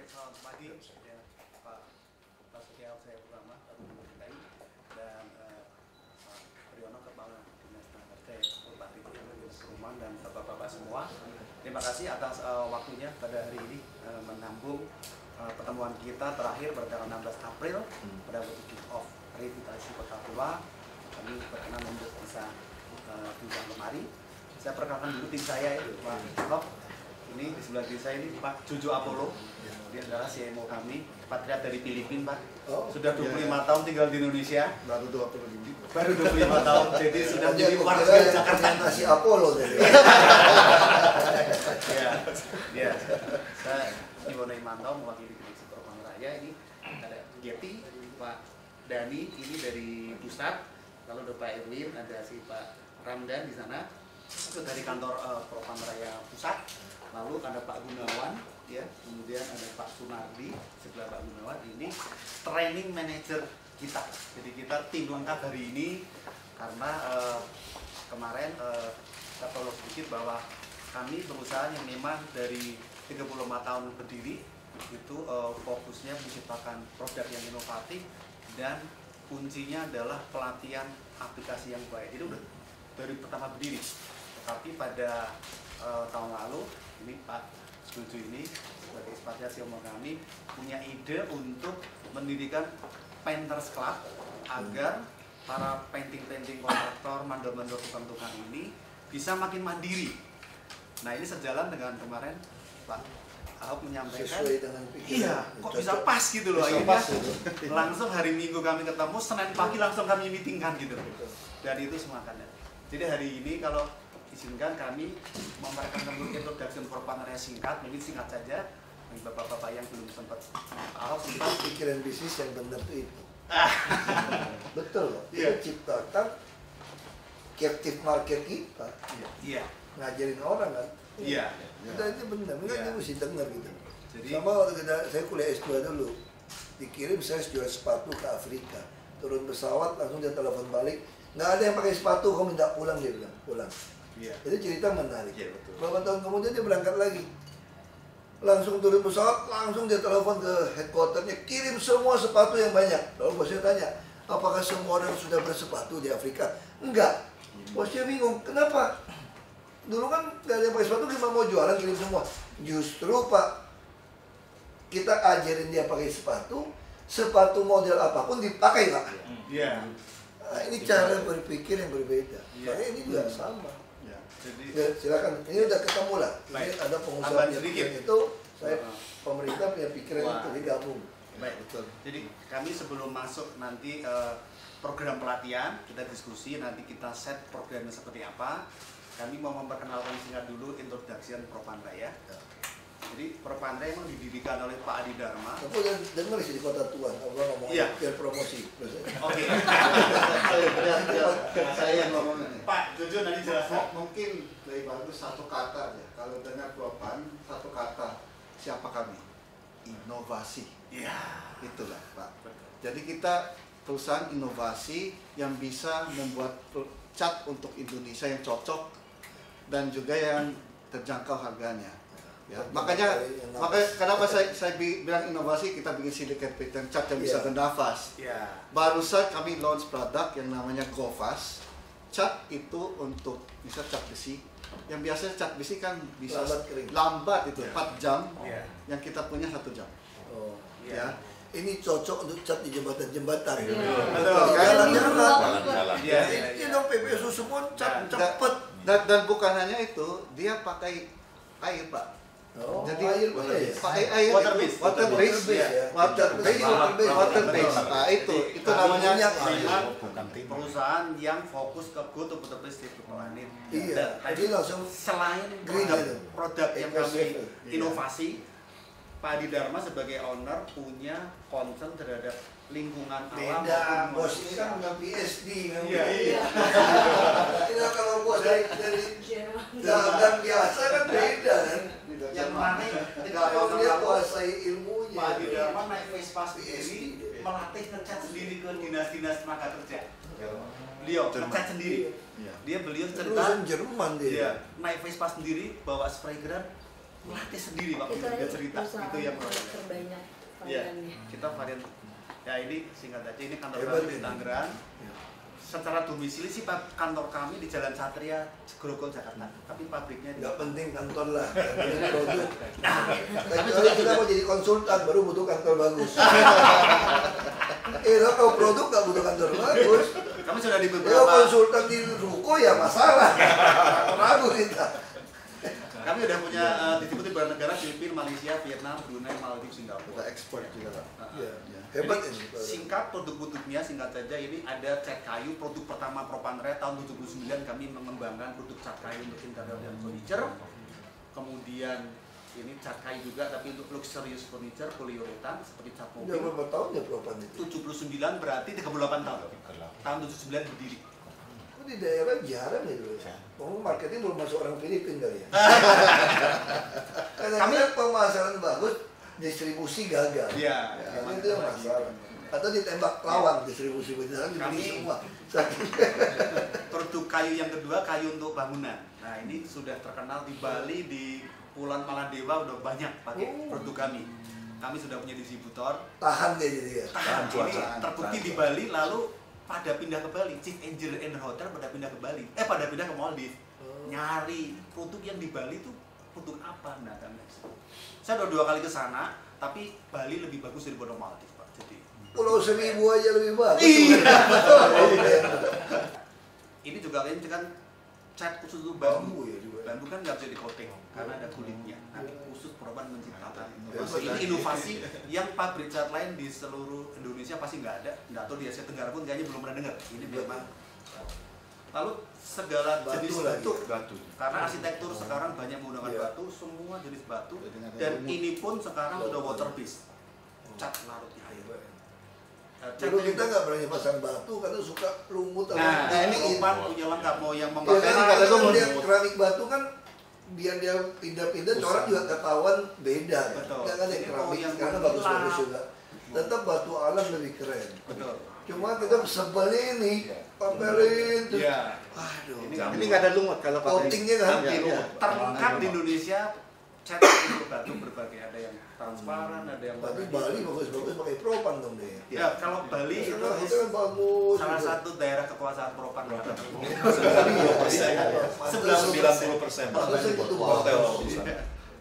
selamat pagi ya, Pak Basuki saya pertama dan Pak Priyono Kepala Dinas Tenaga Kerja Pak Riki Perumahan dan bapak-bapak semua. Terima kasih atas waktunya pada hari ini menyambung pertemuan kita terakhir pada 16 April pada waktu kick off revitalisasi Kota Tua. Kami berkenan untuk bisa diundang kemari. Saya perkenalkan dulu tim saya itu Pak Ahok. Ini di sebelah kiri saya ini Pak Jojo Apollo. Dia adalah CMO kami, patriot dari Filipina, Pak. Sudah 25 tahun tinggal di Indonesia. Baru 25 Baru 25 tahun, jadi sudah menjadi warga Jakarta. Nasi Apollo tadi. Ya. Saya Iwono Imantau mewakili Divisi Propam Raya. Ini ada Getty, Pak Dani ini dari pusat. Lalu ada Pak Erwin, ada si Pak Ramdan di sana. Itu dari kantor Propam Raya pusat. Lalu ada Pak Gunawan, ya, kemudian ada Pak Sunardi sebelah Pak Gunawan. Ini training manager kita. Jadi kita tim lengkap hari ini karena kemarin saya perlu sedikit bahwa kami perusahaan yang memang dari 35 tahun berdiri itu fokusnya menciptakan produk yang inovatif dan kuncinya adalah pelatihan aplikasi yang baik. Jadi udah dari pertama berdiri. Tapi pada tahun lalu ini Pak Setuju ini sebagai ekspatriasi omong kami punya ide untuk mendirikan Painters Club agar para painting kontraktor, mandor-mandor tukang-tukang ini bisa makin mandiri. Nah ini sejalan dengan kemarin Pak Ahok menyampaikan Sesuai dengan pikiran. iya, kok bisa pas gitu loh akhirnya langsung hari Minggu kami ketemu, Senin pagi langsung kami meetingkan gitu. Dan itu semuanya. Jadi hari ini kalau izinkan kami memperkenalkan dulu introduction Propam Raya singkat, mungkin singkat saja bagi bapak-bapak yang belum sempat sempat Pikiran bisnis yang benar itu. Betul loh. Iya. Itu ciptakan captive market kita. Iya. Ngajarin orang kan. Iya. Itu benar. Mereka mesti dengar gitu. Jadi Sama waktu saya kuliah S2 dulu, dikirim saya jual sepatu ke Afrika. Turun pesawat langsung dia telepon balik. Nggak ada yang pakai sepatu, kamu minta pulang, dia bilang pulang. iya. Itu cerita menarik. Iya, betul. Beberapa tahun kemudian dia berangkat lagi. Langsung turun pesawat, langsung dia telepon ke headquarternya, kirim semua sepatu yang banyak. Lalu bosnya tanya, apakah semua orang sudah bersepatu di Afrika? Enggak. Bosnya bingung, kenapa? Dulu kan nggak ada yang pakai sepatu, gimana mau jualan kirim semua? Justru Pak, kita ajarin dia pakai sepatu model apapun dipakai Pak. Iya. Nah, ini cara berpikir yang berbeda. Iya. Makanya ini juga sama. Jadi Ya, silakan. Ini udah ketemu lah. Ini Baik. ada pengusaha Tambahan punya sedikit. pikiran itu, saya pemerintah punya pikiran Wah. itu digabung. baik, betul. Jadi kami sebelum masuk nanti program pelatihan, kita diskusi, nanti kita set programnya seperti apa. Kami mau memperkenalkan singkat dulu introduction Propam Raya. Jadi Propam Raya memang didirikan oleh Pak Adi Dharma. Aku udah dengar sih di Kota Tua, aku ngomong Iya. biar promosi. Oke. Saya yang ngomong ini. Pak Jojo nanti jelaskan. Mungkin lebih bagus satu kata aja. Kalau dengar Propam, satu kata. Siapa kami? Inovasi. Iya. Itulah Pak. Jadi kita perusahaan inovasi yang bisa membuat cat untuk Indonesia yang cocok dan juga yang terjangkau harganya. Ya, makanya kenapa saya bilang inovasi, kita bikin silicate pattern cat yang bisa bernafas. Iya. Barusan kami launch produk yang namanya GoFast. Cat itu untuk bisa cat besi. Yang biasanya cat besi kan bisa Lambat kering. lambat itu Iya. 4 jam. Iya. Yang kita punya 1 jam. Oh. Iya. Ya. Ini cocok untuk cat di jembatan-jembatan. Betul. Jalan-jalan. Iya. Ini dong PPSU semua cat cepet. Dan bukan hanya itu, dia pakai air, Pak. Oh, Jadi air boleh ya? pakai air Water itu, based. water based, ya. water based, water based. Nah itu namanya Minyak. Perusahaan yang fokus ke good to betul safety planet. Iya. Dan Jadi tadi langsung selain green produk, gitu. produk yang Eco kami saver. inovasi, Pak Adi Dharma sebagai owner punya concern terhadap lingkungan alam. beda. maupun Bos ini manusia. kan punya PSD. kan? Iya. Ini kalau bos dari dagang biasa kan beda kan. Yang mana Kalau dia kuasai ilmunya. Pak Adi Dharma naik Vespa PSD. sendiri, melatih ngecat sendiri ke dinas-dinas tenaga kerja. Beliau ngecat sendiri. Iya. Beliau cerita Lulusan Jerman dia. Iya, naik Vespa sendiri, bawa spray gun, melatih sendiri waktu Kita dia cerita usaha itu yang terbanyak ya variannya. kita varian ya ini singkat aja ini kantor Hebat kami di ini. Tangerang. Ya. Secara domisili sih kantor kami di Jalan Satria Grogol Jakarta, tapi pabriknya di Nggak penting kantor lah, yang penting produk. Tapi Kecuali kita mau jadi konsultan baru butuh kantor bagus. Kalau produk nggak butuh kantor bagus. kami sudah di Kalau beberapa konsultan di ruko ya masalah. Ragu kita. kami udah punya distribusi beberapa negara, Filipina, Malaysia, Vietnam, Brunei, Maldives, Singapura. Kita ekspor juga Pak. Ya, Ya. hebat Jadi, ini. singkat produk-produknya singkat saja, ini ada cat kayu, produk pertama Propanre tahun 79 kami mengembangkan produk cat kayu untuk interior dan furniture. Kemudian ini cat kayu juga tapi untuk luxurious furniture polyuretan seperti cat Udah mobil. berapa tahun ya Propan itu? 79 berarti 38 tahun. Tahun 79 berdiri. Kok di daerah jarang ya dulu ya? Oh, marketing belum masuk orang Filipina kali ya? Kadang-kadang pemasaran bagus, distribusi gagal. Iya. Itu yang masalah. Atau ditembak lawan distribusi beneran dibeli Kami- semua. Produk kayu yang kedua, kayu untuk bangunan. Nah ini sudah terkenal di Bali, di Pulau Maladewa udah banyak pakai produk kami. Kami sudah punya distributor. Tahan deh jadi ya. Tahan, ini cuacaan, terbukti tahan di Bali, lalu pada pindah ke Bali, Chief Engineer and Hotel pada pindah ke Bali, pada pindah ke Maldives, nyari produk yang di Bali itu produk apa? Nah kami, saya udah 2 kali ke sana, tapi Bali lebih bagus daripada Maldives Pak. Jadi Pulau Seribu aja lebih bagus. Iya. Iya. ini juga kayaknya kan cat khusus untuk Bambu bambu. ya juga. Bambu kan nggak bisa di-coating karena ada kulitnya. Nanti khusus Propan menciptakan Inovasi ini lagi. inovasi yang pabrik cat lain di seluruh Indonesia pasti nggak ada. Nggak tahu di Asia Tenggara pun kayaknya belum pernah dengar. Ini memang. Lalu segala Batu jenis lagi. bentuk Batu. karena arsitektur sekarang banyak menggunakan Iya. batu, semua jenis batu Jadi nggak ada dan lumut. ini pun sekarang sudah water based. Cat larut di air. Cat Dulu yang- kita nggak berani pasang batu karena suka lumut. Nah, ini dingin. Propan punya lengkap mau yang Ya, memakai karena nggak ada kan lumut. dia keramik batu kan biar dia pindah-pindah corak juga ketahuan beda kan. Betul. Nggak ada Ini keramik mau yang karena gelap. bagus-bagus juga. Tetap batu alam lebih keren. Betul. Cuma kita sebelnya ini pamerin terus. Iya. Aduh. Ini nggak ada lumut kalau pakai. Coatingnya kan Iya, biru. iya. Terlengkap di Indonesia cat untuk batu berbagai, ada yang transparan, ada yang Tapi warna Bali biru. bagus-bagus pakai propan dong deh. Ya, kalau Bali itu Karena itu kan bagus. salah juga. satu daerah kekuasaan Propan Bali. Sebelah 90%. Bagus itu Hotel. bagus.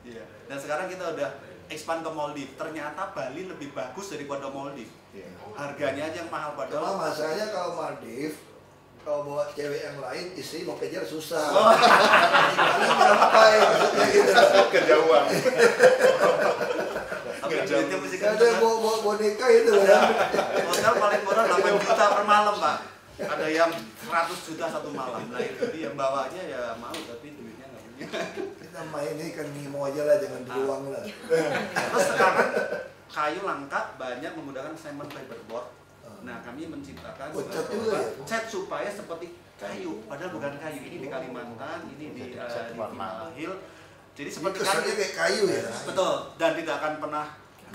Iya. Dan sekarang kita udah expand ke Maldives. Ternyata Bali lebih bagus daripada Maldives. Iya. Harganya aja yang mahal Cuma padahal. masalahnya kalau Maldives, kalau bawa cewek yang lain, istri mau kejar susah. Oh. Paling sampai maksudnya gitu. Kejauhan. Tapi duitnya mesti Ada kenceng. bawa boneka itu Ada ya. hotel paling murah 8 juta per malam, Pak. Ada yang 100 juta satu malam. Nah, itu dia bawanya ya mau tapi duitnya nggak punya. Kita main ini kan Nemo aja lah, jangan beruang lah. Terus sekarang kayu langka banyak menggunakan cement fiberboard. Nah, kami menciptakan Oh, cat juga ya? cat supaya seperti kayu, padahal bukan kayu. Ini di Kalimantan, ini di Timah Hill. Jadi Ini seperti kesannya kayu. kayak kayu ya. Betul, dan tidak akan pernah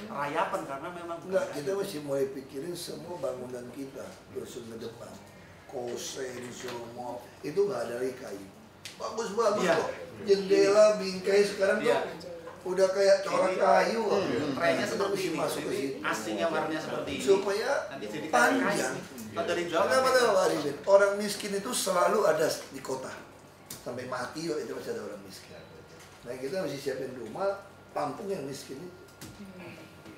rayapan karena memang bukan Enggak, kayu. kita mesti mulai pikirin semua bangunan kita terus ke depan. Kosen semua itu nggak ada dari kayu. Bagus-bagus Iya. kok. Jendela, bingkai sekarang Iya. tuh udah kayak corak Ini- kayu. kok. Trennya Kita seperti mesti ini. masuk ke Jadi situ. aslinya warnanya seperti ini. Supaya Nanti jadi kayak kayu. panjang. Kalau dari jauh Kenapa tahu Pak Arifin? Orang miskin itu selalu ada di kota. Sampai mati yuk itu masih ada orang miskin. Nah kita mesti siapin rumah, tampung yang miskin itu.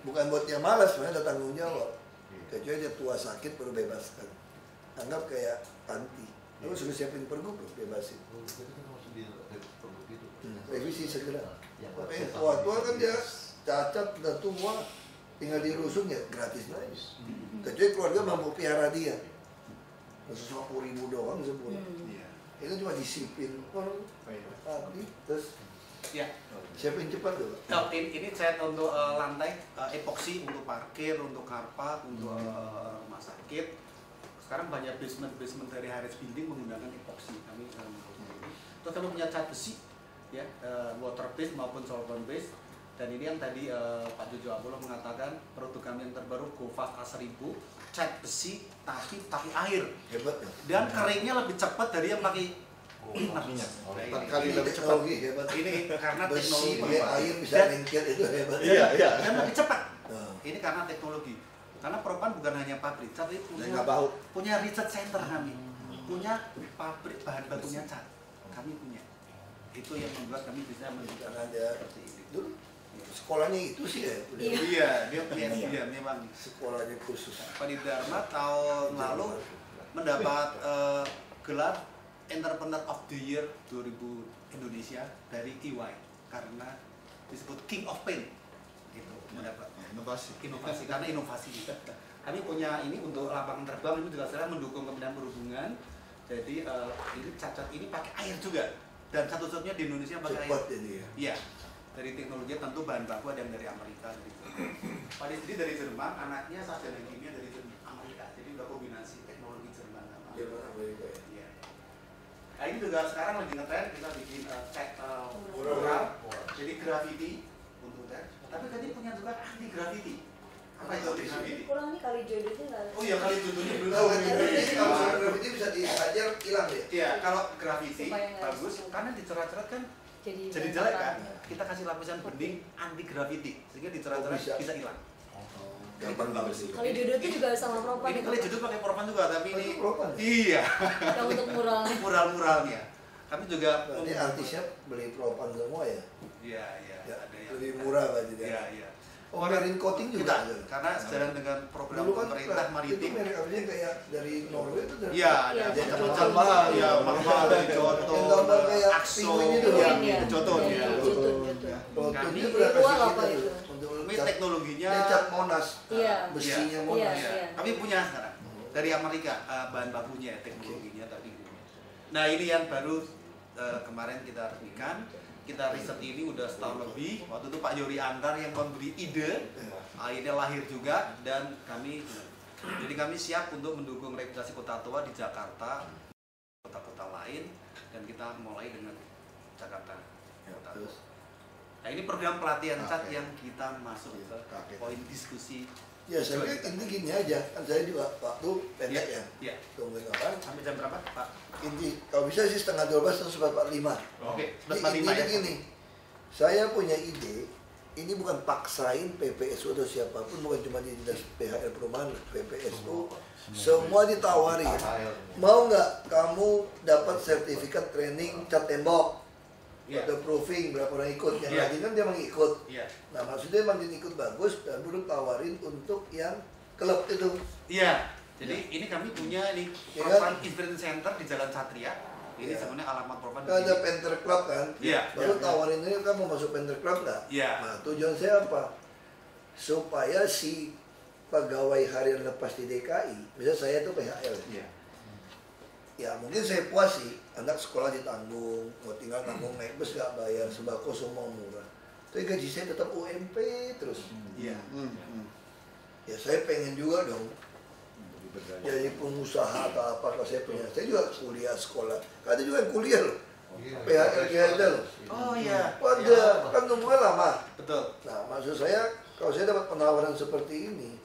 Bukan buat yang malas, sebenarnya ada tanggung jawab. Kecuali dia tua sakit perlu bebaskan. Anggap kayak panti. Lalu sudah siapin pergub loh, bebasin. Revisi segera. Tapi yang tua-tua kan dia cacat, udah tua, tinggal di rusun ya gratis aja. Kecuali keluarga mampu piara dia. 150.000 doang sebulan. Iya. Itu cuma disiplin orang tadi terus Ya. siapin cepat tuh. Oh, ini cat untuk lantai, epoksi untuk parkir, untuk karpak, untuk rumah sakit. Sekarang banyak basement dari Harris Building menggunakan epoksi. Kami terus kami punya cat besi, ya, water based maupun solvent based. Dan ini yang tadi Pak Jojo Apollo mengatakan produk kami yang terbaru GoFast A1000, cat besi tapi pakai air Hebat ya. dan keringnya lebih cepat dari yang pakai minyak. Nah, 4 kali Ini lebih cepat. teknologi hebat. Ini karena Besi teknologi pakai Pak. air bisa Dan- lengket itu hebat. Iya, iya. dan lebih cepat. Nah, Ini karena teknologi. Karena Propan bukan hanya pabrik, tapi Dan nggak bau. punya research center kami, punya pabrik bahan bakunya cat, kami punya. Itu yang membuat kami bisa menunjukkan Karena ada seperti ini. dulu sekolahnya itu sih ya. udah. Iya, dia punya dia memang. Sekolahnya khusus. Pak Dharma tahun lalu mendapat gelar Entrepreneur of the Year 2000 Indonesia dari EY karena disebut King of Paint. Itu mendapat Inovasi. inovasi karena inovasi. Kami punya ini untuk lapangan terbang ini juga saya mendukung Kementerian Perhubungan. Jadi ini cacat ini pakai air juga dan satu-satunya di Indonesia pakai air. Cepat jadi ya. Iya. Dari teknologi tentu bahan baku ada yang dari Amerika, dari Pak Distri dari Jerman, anaknya sarjana kimia dari Amerika. Jadi udah kombinasi teknologi Jerman sama Jerman Amerika ya. Iya. Nah, ini juga sekarang lagi ngetren kita bikin cek mural, jadi graffiti untuk cat. Tapi tadi punya juga anti graffiti. Apa itu anti graffiti? Kurang nih kali jodoh itu nggak. Oh iya kali contohnya belum. Kalau ini kalau soal graffiti bisa dihajar hilang ya. Iya, kalau graffiti Supaya nggak bagus langsung. karena dicerat-cerat kan Jadi jadi jelek kan. Kita kasih lapisan bening anti graffiti sehingga dicerat-cerat bisa. bisa hilang. Gampang banget sih. Kali jodoh itu juga sama Propan Ini itu. kali judul pakai Propan juga tapi Oh, ini itu Propan ya? iya Yang untuk muralnya. mural-muralnya. Kami juga Berarti artisnya beli propan semua ya. Iya, iya, Ya, ada yang lebih murah berarti Iya, ya. iya. Oh, marine coating juga Kita ada. karena sejalan dengan program Dulu kan pemerintah itu maritim. merek apa sih kayak dari Norway itu dari Iya, Iya, ada Joto. macam mahal, ya mahal dari Joto, Yang gambar kayak Akso, penguin itu ya, kan? Iya. Joto Iya, ya. Jotun. Rotungnya Kami udah luar kasih apa kita itu? tuh untuk Ini cat- teknologinya dia cat Monas. Iya. Besinya Iya. Monas. Iya. ya. Kami punya sekarang dari Amerika bahan bakunya, teknologinya tadi. Nah ini yang baru kemarin kita resmikan. Kita riset ini udah setahun lebih. Waktu itu Pak Yori Antar yang memberi ide, akhirnya lahir juga dan kami. Jadi kami siap untuk mendukung revitalisasi kota tua di Jakarta, kota-kota lain, dan kita mulai dengan Jakarta. Kota tua. Terus Nah ini program pelatihan cat Oke. yang kita masuk ke Oke. poin diskusi. ya saya pikir inti gini aja kan saya juga waktu pendek ya Iya. tungguin orang Sampai jam berapa, Pak? inti kalau bisa sih setengah 12 atau 11:45. Oke, Jadi 11.45 intinya ya. gini, saya punya ide, ini bukan paksain PPSU atau siapapun, bukan cuma di dinas PHL perumahan, PPSU, semua ditawari. Mau nggak kamu dapat sertifikat training cat tembok, Iya. waterproofing, berapa orang ikut, yang Iya. rajin kan dia mengikut. Iya. Nah maksudnya emang dia ikut bagus, dan dulu tawarin untuk yang klub itu. Iya. Jadi ini kami punya ini Ya Propan kan? Experience Center di Jalan Satria. Ini Iya. sebenarnya alamat Propan di Kan ada sini. Panther Club kan, Iya. baru Iya. tawarin ini kan mau masuk Panther Club nggak? Iya. Nah tujuan saya apa? Supaya si pegawai harian lepas di DKI, misalnya saya tuh PHL, Iya. ya mungkin saya puas sih, anak sekolah ditanggung, mau tinggal tanggung naik bus nggak bayar, sembako semua murah. Tapi gaji saya tetap UMP terus. Iya. Ya saya pengen juga dong jadi pengusaha atau apa kalau saya punya. Saya juga kuliah sekolah, ada juga yang kuliah loh, PHL ada loh. Oh iya. Ada, kan nunggunya lama. Betul. Nah, maksud saya, kalau saya dapat penawaran seperti ini,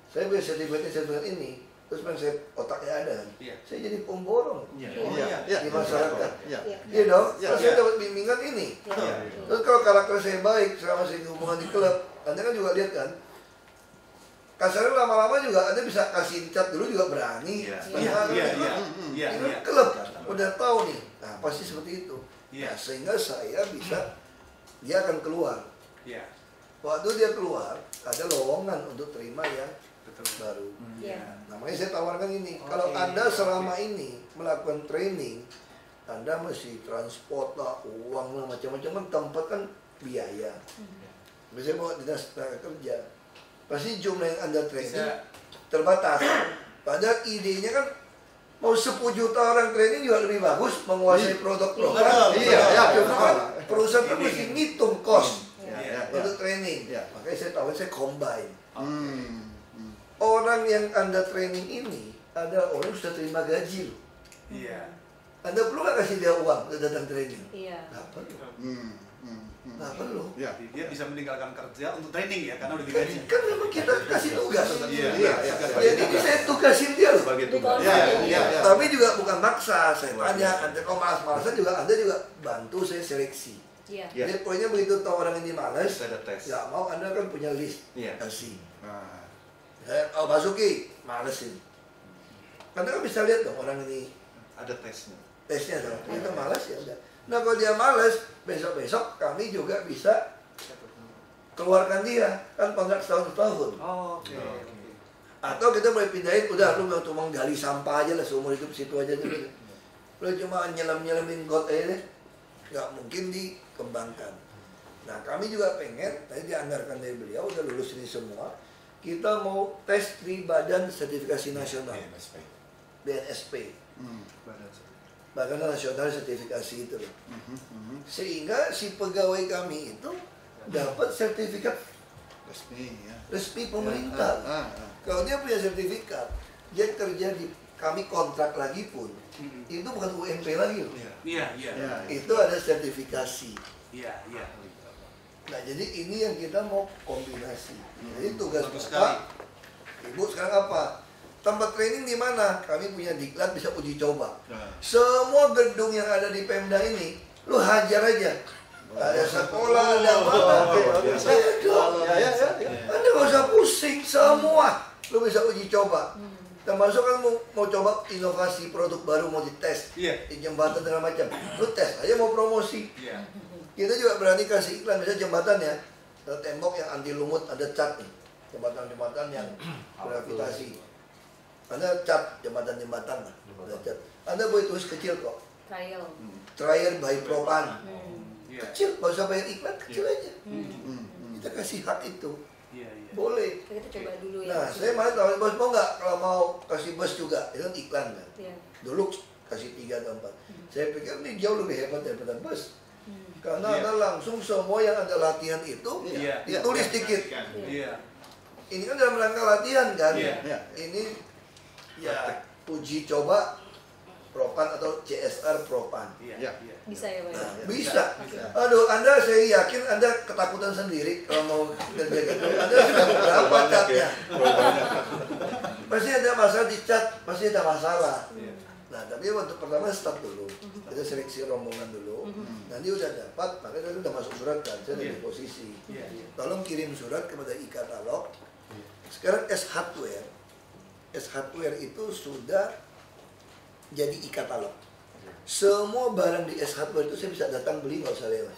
saya beli sertifikat ini, terus memang saya otaknya ada, Iya. saya jadi pemborong Iya. Oh, Iya. iya. di masyarakat. Iya. Iya. Iya dong, Iya. kalau saya dapat bimbingan ini. Iya. Terus kalau karakter saya baik, selama saya hubungan di klub, Anda kan juga lihat kan, kasarnya lama-lama juga Anda bisa kasih cat dulu juga berani. Iya. Setengah Iya. gitu. Iya. Iya. Ini Iya. klub, udah tahu nih, nah pasti seperti itu. Iya. Nah, sehingga saya bisa, dia akan keluar. Iya. Waktu dia keluar, ada lowongan untuk terima yang Betul. baru. Iya. Nah, makanya saya tawarkan ini, Oke. kalau Anda selama ini melakukan training, Anda mesti transport lah, uang lah, macam-macam kan tempat kan biaya. Biasanya bawa dinas tenaga kerja, pasti jumlah yang Anda training Bisa. terbatas. Padahal idenya kan mau 10 juta orang training juga lebih bagus menguasai produk Betul, program. betul. Iya, ya, Betul. cuma kan perusahaan kan Ini. mesti ngitung cost Iya. untuk training. Iya. Makanya saya tahu saya combine. Hmm. Orang yang Anda training ini ada orang yang sudah terima gaji loh. Iya. Anda perlu nggak kasih dia uang untuk datang training? Iya. Nggak perlu. Nggak Hmm. perlu. Ya. Dia bisa meninggalkan kerja untuk training ya, karena udah digaji. Kan memang kita kasih tugas. Iya, Iya, iya. Jadi saya tugasin dia loh. Sebagai Di tugas. Ya, konflik. ya, ya. Tapi juga bukan maksa. Saya tanya, Anda kalau malas-malasan juga Anda juga bantu saya seleksi. Iya. Iya. Jadi pokoknya begitu tahu orang ini malas, Ada tes. nggak mau Anda kan punya list. Iya. Kasih. Nah, Oh Basuki, malesin. Anda kan bisa lihat dong orang ini Ada tesnya. tesnya dong. Kita malas ya udah. Nah kalau dia malas, besok-besok kami juga bisa keluarkan dia. Kan kontrak setahun-setahun. Oh, oke. Atau kita boleh pindahin, udah lu nggak cuma gali sampah aja lah seumur hidup situ aja dulu. Lu cuma nyelam-nyelamin got aja deh. Nggak mungkin dikembangkan. Nah kami juga pengen, tadi dianggarkan dari beliau, udah lulus ini semua. Kita mau tes di Badan Sertifikasi Nasional, BNSP. Badan Nasional Sertifikasi itu loh. Sehingga si pegawai kami itu dapat sertifikat resmi ya. resmi pemerintah. Kalau dia punya sertifikat, dia kerja di kami kontrak lagi pun, itu bukan UMP lagi loh. Iya, iya. Ya. Itu ada sertifikasi. Iya, iya. Nah jadi ini yang kita mau kombinasi. Jadi tugas Bagus Bapak, Ibu sekarang apa? Tempat training di mana? Kami punya diklat bisa uji coba. Nah. Semua gedung yang ada di Pemda ini, lu hajar aja. Ada sekolah, ada apa? biasa. Iya dong. Ya. Anda nggak usah pusing, semua lu bisa uji coba. Termasuk kan mau coba inovasi produk baru mau dites Iya. di jembatan segala macam. Lu tes aja mau promosi. Iya. Kita juga berani kasih iklan misalnya jembatan ya. Ada tembok yang anti lumut, ada cat nih. Jembatan-jembatan yang gravitasi. Ada cat jembatan-jembatan lah. Ada cat. Anda boleh tulis kecil kok. Trial. Trial by Propan. Iya. Kecil, nggak usah bayar iklan, kecil aja. Kita kasih hak itu. Iya, iya. Boleh. Kita coba dulu ya. Nah, saya malah tawarin bos mau nggak kalau mau kasih bus juga, itu kan iklan kan. Iya. Dulu kasih 3 atau 4. Saya pikir ini jauh lebih hebat daripada bus. Karena Iya. Anda langsung semua yang Anda latihan itu Iya. ditulis dikit. Iya. Ini kan dalam rangka latihan kan. Iya. Iya. Ini ya uji coba Propan atau CSR Propan. Iya. Iya. Iya. Bisa ya, Pak? Nah, Ya. bisa. Bisa. Aduh, Anda saya yakin Anda ketakutan sendiri kalau mau kerja gitu. Anda sudah berapa catnya? Pasti ada masalah di cat, pasti ada masalah. Iya. Nah, tapi waktu pertama start dulu. Kita seleksi rombongan dulu. Nanti udah dapat, makanya tadi udah masuk surat kan, saya Iya. di posisi. Iya, iya. Tolong kirim surat kepada e-katalog. Sekarang S-Hardware. S-Hardware itu sudah jadi e-katalog. Semua barang di S-Hardware itu saya bisa datang beli, nggak usah lewat.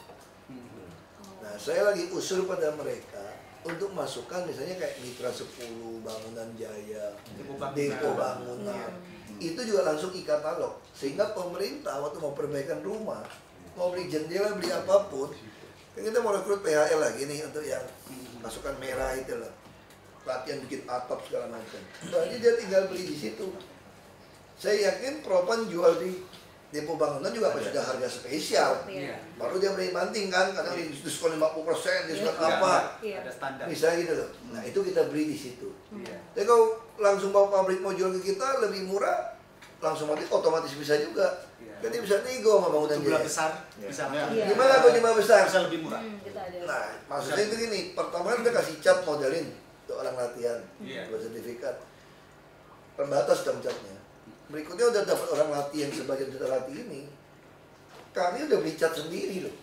Nah, saya lagi usul pada mereka untuk masukkan misalnya kayak Mitra 10, Bangunan Jaya, Depo Bangunan. Itu juga langsung e-katalog. Sehingga pemerintah waktu mau perbaikan rumah, mau beli jendela, beli apapun, kan kita mau rekrut PHL lagi nih untuk yang pasukan merah itu loh. Latihan bikin atap segala macam. Berarti dia tinggal beli di situ. Saya yakin Propan jual di Depo Bangunan juga pasti ada harga spesial. Iya. Baru dia berani banting kan, kadang diskon 50%, diskon Iya. apa. Iya. Ada standar. Misalnya gitu loh. Nah itu kita beli di situ. Iya. Tapi kalau langsung bawa pabrik mau jual ke kita lebih murah, langsung mati otomatis bisa juga. Iya. Jadi bisa nego sama Bangunan Jumlah Jaya. besar bisa Iya. Iya. Gimana kalau jumlah besar? bisa lebih murah. Kita ada. Nah, maksudnya itu gini, pertama kan kita kasih cat modelin untuk orang latihan, Iya. buat sertifikat. Terbatas dong catnya. Berikutnya udah dapat orang latih yang sebagian kita latih ini, kami udah beli cat sendiri loh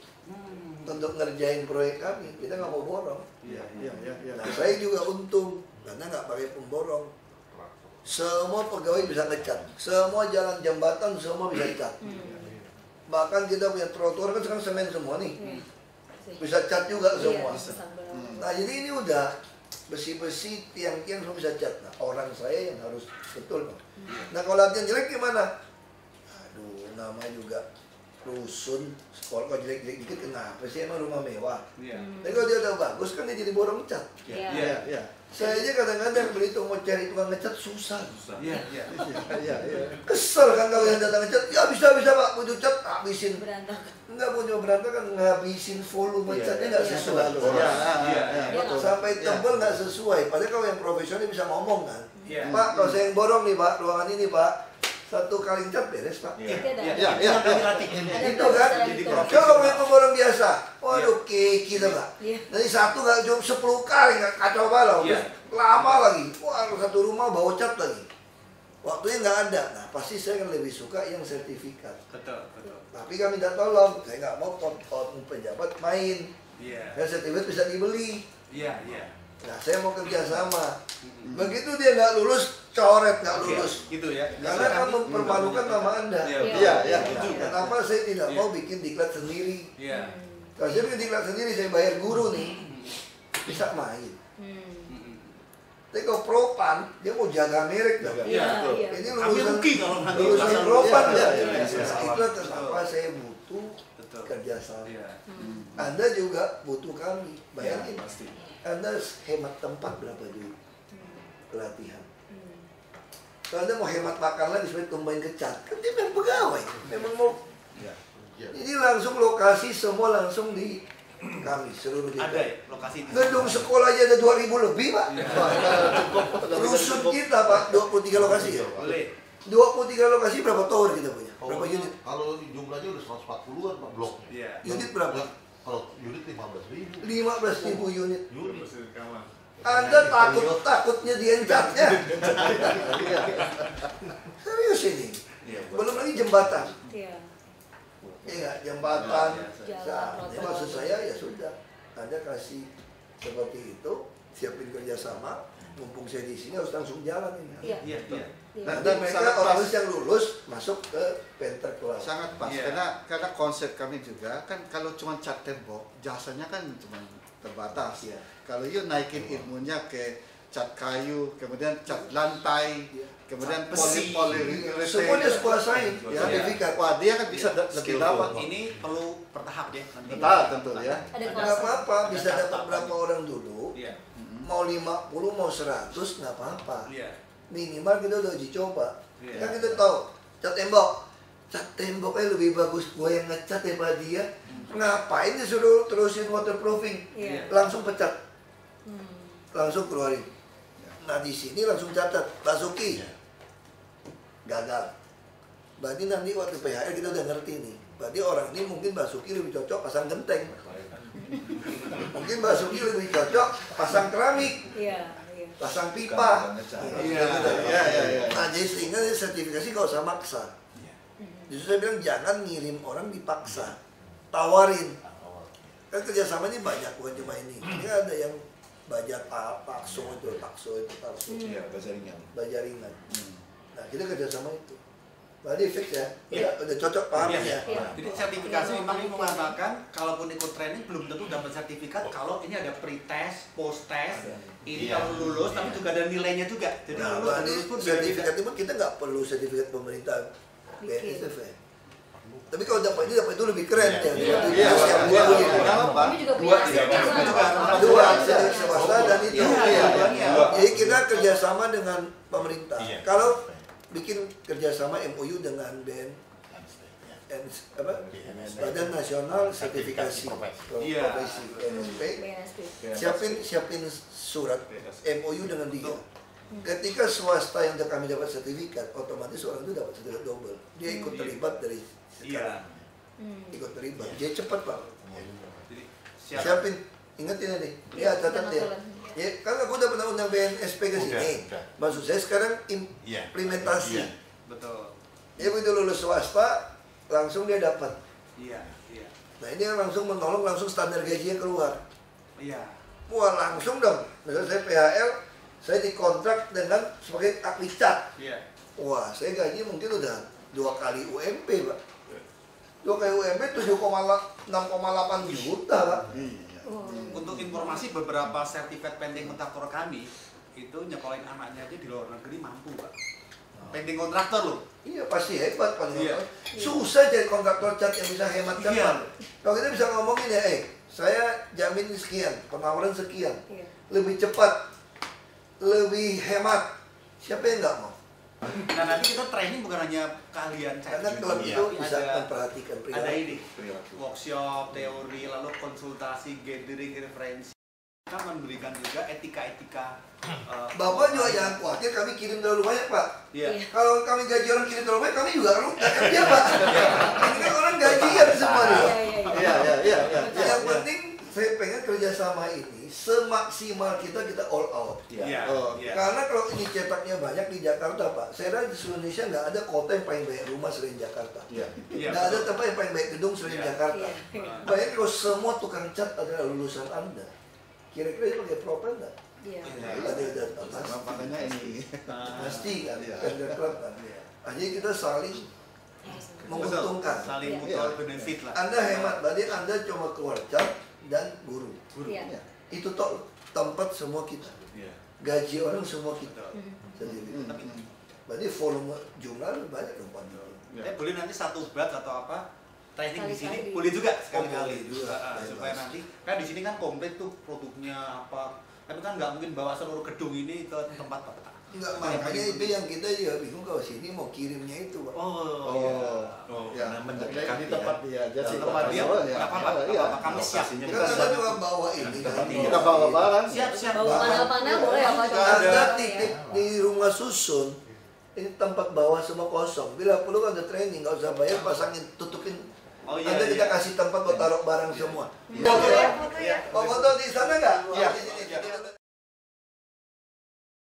untuk ngerjain proyek kami. Kita nggak mau borong. Iya, Iya, iya, iya. Nah, saya juga untung karena nggak pakai pemborong. Semua pegawai bisa ngecat, semua jalan jembatan semua bisa cat. Bahkan kita punya trotoar kan sekarang semen semua nih, Iya. bisa cat juga semua. Iya, sambal. Nah jadi ini udah besi-besi, tiang-tiang semua bisa cat. Nah orang saya yang harus betul. Nah kalau latihan jelek gimana? Aduh, nama juga rusun, sekolah kalau jelek-jelek dikit kenapa sih, emang rumah mewah? Iya. Tapi kalau dia udah bagus kan dia jadi borong cat. Iya. Iya, iya. Saya aja kadang-kadang beli mau cari tukang ngecat susah. Iya, iya. Iya, iya. Kesel kan kalau yang datang ngecat, ya bisa pak, butuh cat habisin. Berantakan. Enggak punya berantakan ngabisin volume Iya, catnya nggak iya. sesuai. Iya, iya, Iya. betul. Sampai tebel nggak sesuai. Padahal kalau yang profesional bisa ngomong kan. Iya. Pak, kalau saya yang borong nih pak, ruangan ini pak, 1 kali cat beres Pak. Iya, Itu ada. iya, Iya, itu iya, yang kami iya. latih. Ada Itu kan. Jadi itu. profesional. Coba itu orang biasa. Waduh, keki tuh Pak. Iya. Dari 1 nggak cuma 10 kali nggak kacau balau. Iya. Terus lama lagi. Wah, 1 rumah bawa cat lagi. Waktunya nggak ada. Nah, pasti saya kan lebih suka yang sertifikat. Betul, betul. Tapi kami minta tolong, saya nggak mau pejabat main. Iya. Kan sertifikat bisa dibeli. Iya, iya. Nah, saya mau kerjasama. Begitu dia nggak lulus, coret nggak Oke, lulus. gitu ya. Karena kan mempermalukan nama Anda. Iya, Iya, iya. itu juga. Kenapa saya tidak Iya. mau bikin diklat sendiri? Iya. Kalau saya bikin diklat sendiri, saya bayar guru nih, bisa main. Tapi kalau propan, dia mau jaga merek dong. Iya, Iya. Ini Kami lulusan rugi kalau nanti lulusan pasang propan iya, ya. iya, iya, iya. Itu kenapa saya butuh Betul. kerjasama. Iya. Anda juga butuh kami. Bayangin, pasti. Anda hemat tempat berapa dulu pelatihan. Kalau Anda mau hemat makan lagi supaya tumbahin kecat, kan dia memang pegawai, memang mau. Ini langsung lokasi semua langsung di kami seluruh Ada kita. ya lokasi di Gedung sekolah aja ada 2000 lebih Pak. Rusun kita Pak 23 lokasi ya. Boleh. 23 lokasi berapa tower kita punya? Berapa unit? Kalau jumlahnya udah 140-an Pak blok. Iya. Unit berapa? Kalau unit 15.000. 15.000 unit. Unit. Anda takutnya diencatnya. Serius ini. Iya, Belum lagi jembatan. Iya. Iya, jembatan. Jalan, Nah, trotoar. maksud saya ya sudah. Anda kasih seperti itu, siapin kerjasama. Mumpung saya di sini harus langsung jalan ini. Iya. Iya, iya. Iya. Nah, Dan mereka sangat orang pas. yang lulus masuk ke Penter Club. Sangat pas, Iya. karena konsep kami juga kan kalau cuma cat tembok, jasanya kan cuma terbatas. Iya. Kalau you naikin ilmunya ke cat kayu, kemudian cat lantai, Iya. kemudian Besi. polyurethane. Semuanya kuasain, Ya, sertifikat. wah dia kan bisa lebih dapat. Ini perlu bertahap ya nanti. Tetap tentu ya. Ada Nggak kelas. apa-apa, bisa Ada dapat tahapan. berapa orang dulu. Iya. Mau 50, mau 100, nggak apa-apa. Iya. Minimal kita udah uji coba. Iya. Kan kita tahu, cat tembok. Cat temboknya lebih bagus gue yang ngecat daripada dia. Ngapain disuruh terusin waterproofing? Iya. Langsung pecat, Hmm. langsung keluarin. Nah di sini langsung catat, Basuki gagal. Berarti nanti waktu PHR kita udah ngerti nih. Berarti orang ini mungkin Basuki lebih cocok pasang genteng. Mungkin Basuki lebih cocok pasang keramik, Iya. Iya. pasang pipa. Iya. Iya. Nah jadi sehingga sertifikasi kalau usah maksa. Justru saya bilang jangan ngirim orang dipaksa, tawarin. Kan kerjasama ini banyak, bukan cuma ini. Ini ada yang baja takso itu. Iya, bahasa ringan. Baja ringan. Nah kita kerjasama itu. Berarti fix ya? Udah cocok paham Iya, ya? Iya. Jadi sertifikasi memang ini mengatakan kalaupun ikut training belum tentu dapat sertifikat kalau ini ada pre-test, post-test. Ini Iya. kalau lulus tapi juga ada nilainya juga. Jadi Nah, lulus dan berarti lulus pun sertifikat itu kita nggak perlu sertifikat pemerintah BNSF ya. Tapi kalau dapat itu lebih keren ya. Iya. Iya, Terus yang iya, dua iya. ini. Nggak apa-apa. Kami juga punya Iya, asisten kami juga sama. Dua, swasta dan itu. Iya, iya. Jadi kita kerjasama dengan pemerintah. Iya. Kalau bikin kerjasama MOU dengan Badan Nasional Sertifikasi Iya. Profesi BNSP, BNSP. siapin surat MOU dengan dia. Ketika swasta yang kami dapat sertifikat, otomatis orang itu dapat sertifikat double. Dia ikut terlibat dari Iya. sekarang. Ikut terlibat. Dia cepat Pak. Jadi siap. Siapin, ingetin aja. Ya catat ya. Ya, kan aku udah pernah undang BNSP ke sini. Udah. Maksud saya sekarang Iya. implementasi. Iya. Betul. Ya begitu lulus swasta, langsung dia dapat. Iya, iya. Nah ini yang langsung menolong, langsung standar gajinya keluar. Iya. Wah langsung dong. Misalnya saya PHL, saya dikontrak dengan sebagai ahli cat. Iya. Wah saya gaji mungkin udah 2 kali UMP Pak. 2 kali UMP 6,8 juta Pak. Untuk informasi beberapa sertifikat pending kontraktor kami itu nyekolahin anaknya aja di luar negeri mampu, Pak. Pending kontraktor loh. Iya pasti hebat paling Iya. Susah jadi kontraktor cat yang bisa hemat kan Iya. Pak. Kalau kita bisa ngomongin ya, saya jamin sekian, penawaran sekian, Iya. lebih cepat, lebih hemat. Siapa yang nggak mau? Nah nanti kita training bukan hanya kalian Karena cek, klub Iya. itu tapi bisa ada memperhatikan ada perilaku. ini workshop, teori, lalu konsultasi, gathering, referensi. kita memberikan juga etika-etika. Bapak juga jangan khawatir kami kirim terlalu banyak, Pak. Iya. Kalau kami gaji orang kirim terlalu banyak, kami juga nggak kerja, Pak. Ini kan orang gajian semua nih. Iya. Yang penting saya pengen kerjasama ini semaksimal kita all out. Iya. Oh, Iya. Karena kalau ini cetaknya banyak di Jakarta, Pak. Saya rasa di seluruh Indonesia nggak ada kota yang paling banyak rumah selain Jakarta. Iya. Iya, Nggak ada betul. tempat yang paling banyak gedung selain Iya. Jakarta. Iya. Bayangin kalau semua tukang cat adalah lulusan Anda. Kira-kira itu pakai propel nggak? Iya. Ada data pasti. Makanya ini. Pasti kan, Iya. tender club kan. Jadi kita saling menguntungkan. Saling Iya. mutual benefit lah. Anda hemat, berarti Anda cuma keluar cat dan buruh. Iya. Itu tempat semua kita. Iya. Gaji orang semua kita. Betul. Sendiri. Hmm. Berarti volume jumlah lebih banyak dong, Pak. Boleh nanti satu batch atau apa training di sini Sekali-kali. boleh juga boleh sekali-kali juga. supaya nanti kan di sini kan komplit tuh produknya apa, tapi kan nggak mungkin bawa seluruh gedung ini ke tempat Pak. Enggak, makanya itu yang kita juga bingung kalau sini mau kirimnya itu, Pak. Ya, mendekat di ya. tempat dia aja sih. Tempat dia Oh, nggak apa-apa, Iya. kami siap. Lokasinya Kita ada cuma bawa ini kan. Kita bawa barang. Siap. Bawa panel-panel boleh ya Pak? Anda titip di rumah susun, ini tempat bawah semua kosong. Bila perlu ada training, nggak usah bayar, pasangin, tutupin. Oh, iya, Nanti kita iya. kasih tempat buat taruh barang semua. Iya. Mau foto di sana nggak? Iya. Di sini.